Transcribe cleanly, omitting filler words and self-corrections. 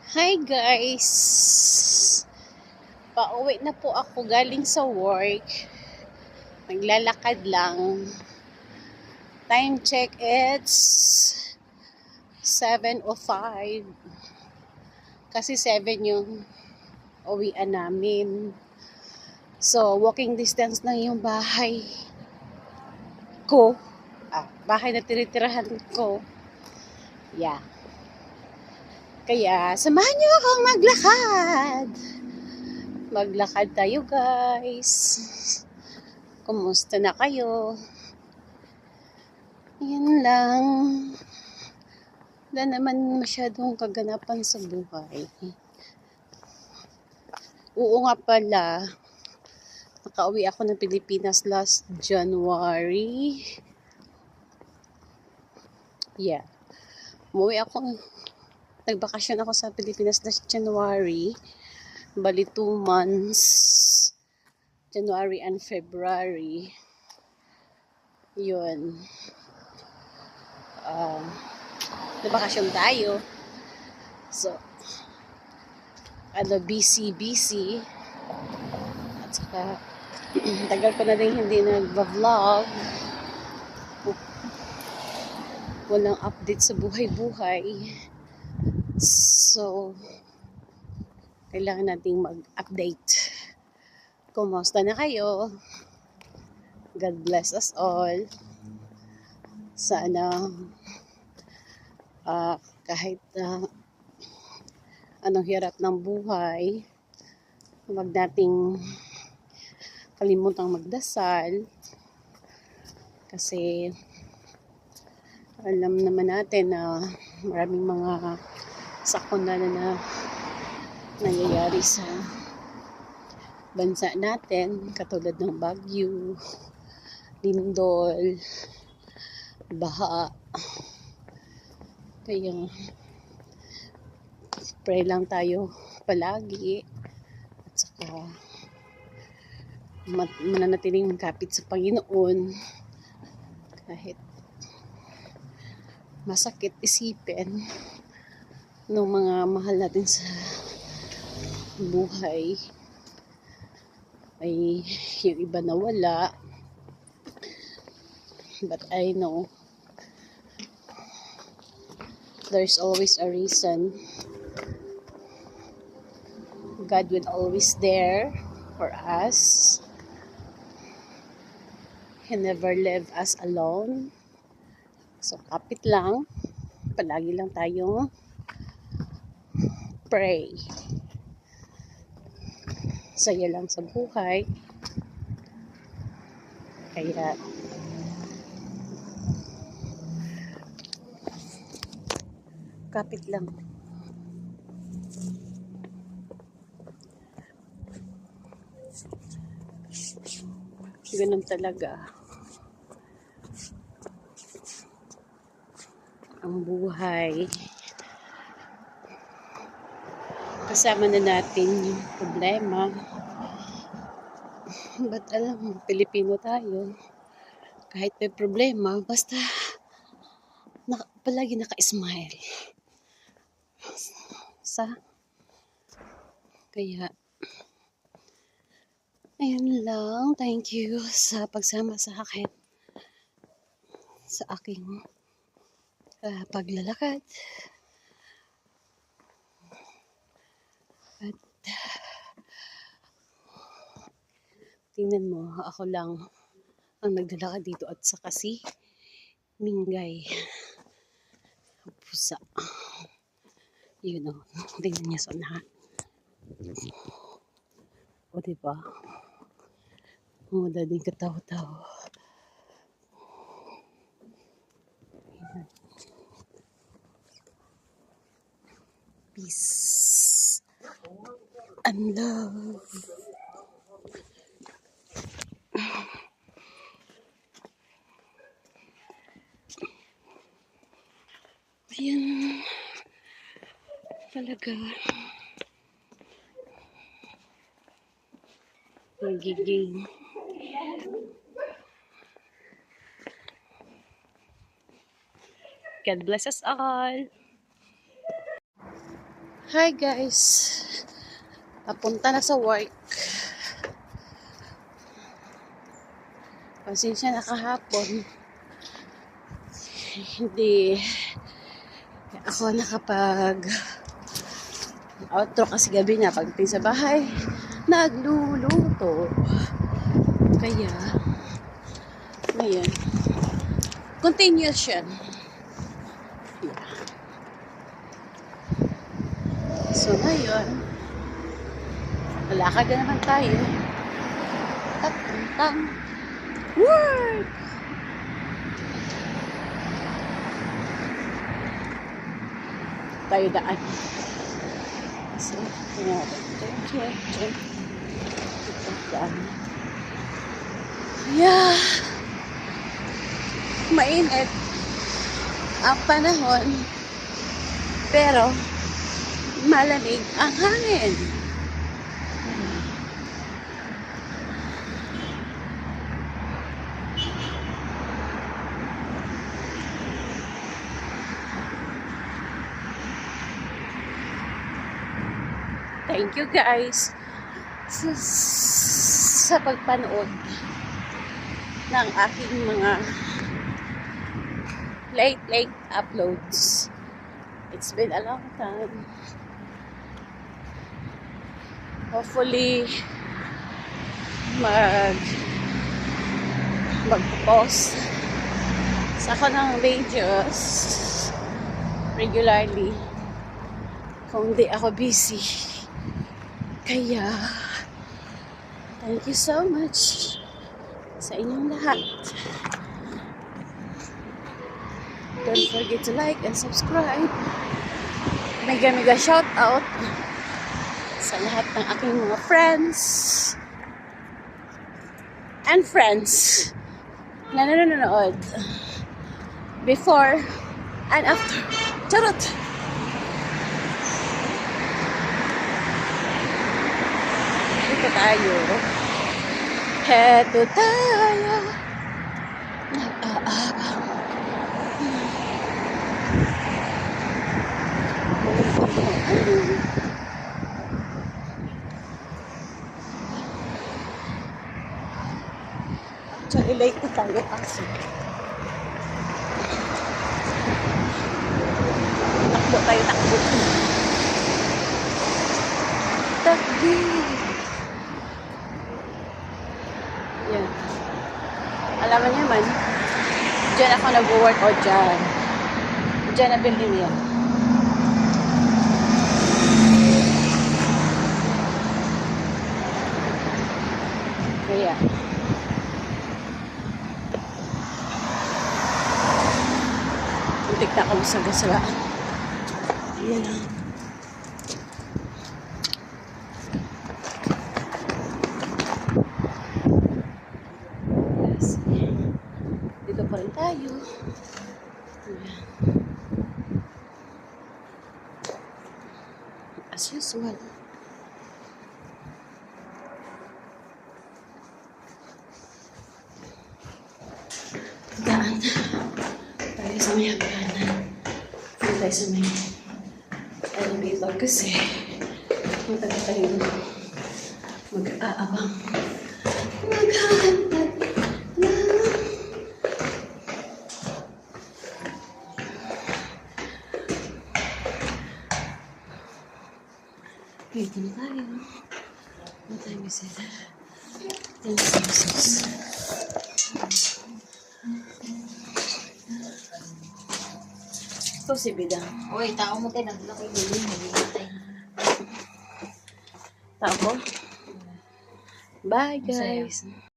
Hi guys! Pauwi na po ako galing sa work. Naglalakad lang. Time check, it's 7:05. Kasi 7 yung uwian namin. So, walking distance lang yung bahay ko. Bahay na tinitirahan ko. Yeah. Kaya, samahan niyo akong maglakad. Maglakad tayo guys. Kumusta na kayo? Yan lang. Wala naman masyadong kaganapan sa buhay. Oo nga pala, nakauwi ako ng Pilipinas last January. Yeah. Nagbakasyon ako sa Pilipinas last January. Bali 2 months. January and February. Yun. Nagbakasyon tayo. So, busy. At saka, tagal ko na rin hindi nagba-vlog. Walang update sa buhay-buhay. So, kailangan nating mag-update. Kumusta na kayo? God bless us all. Sana kahit anong hirap ng buhay, huwag nating kalimutang magdasal. Kasi alam naman natin na maraming mga sakuna na nangyayari sa bansa natin, katulad ng bagyo, lindol, baha. Kaya pray lang tayo palagi at saka mananatiling kapit sa Panginoon kahit masakit isipin ng mga mahal natin sa buhay ay yung iba nawala, but I know there's always a reason. God will always there for us. He never leave us alone. So kapit lang, palagi lang tayong pray. Saya lang sa buhay. Kaya kapit lang. Ganun talaga ang buhay. Kasama na natin yung problema. But alam mo, Pilipino tayo. Kahit may problema, basta palagi naka-smile. Kaya, ayun lang. Thank you sa pagsama sa akin sa aking paglalakad. At tingnan mo, ako lang ang naglalakad dito at saka si Mingay. Pusa. Yun o. Tingnan niya sa unahan. O diba? Madaling katawa-tawa. Peace and love. Ayan. Talaga. Magiging God bless us all. Hi guys. Papunta na sa work. Pasensya na kahapon. Hindi ako nakapag outro kasi gabi na pagdating sa bahay nagluluto. Kaya ngayon continuation. Yeah. So ngayon lakad na naman tayo papuntang work. Tayo daan. So, daan. Yeah. Mainit ang panahon, pero malamig ang hangin. Thank you guys sa pagpanood ng aking mga late uploads. It's been a long time. Hopefully mag-post sa ako ng videos regularly kung di ako busy. Kaya thank you so much sa inyong lahat. Don't forget to like and subscribe. Mega shout out sa lahat ng aking mga friends and friends na nanonood before and after. Charot! Dito tayo. Heto tayo. Nag-aabang. Actually, late na tayo kasi. Takbo. Takbi. Yan. Alam niyo man, dyan ako nag-work o dyan. Dyan na building yan. Kaya, muntik na ako masagasaan. Ayan lang. Yes. Dito pa rin tayo. Ayan. As usual. Daan tayo sa may hagdanan. Dito tayo sa may elevator kasi matagal tayo mag-aabang. Maghahantad lang. Dito na tayo. What time is it? 10:06. Ito si Bidang. Uy, tao mo tayo, naglaki gulo, naglimatay. Tapo. Bye guys.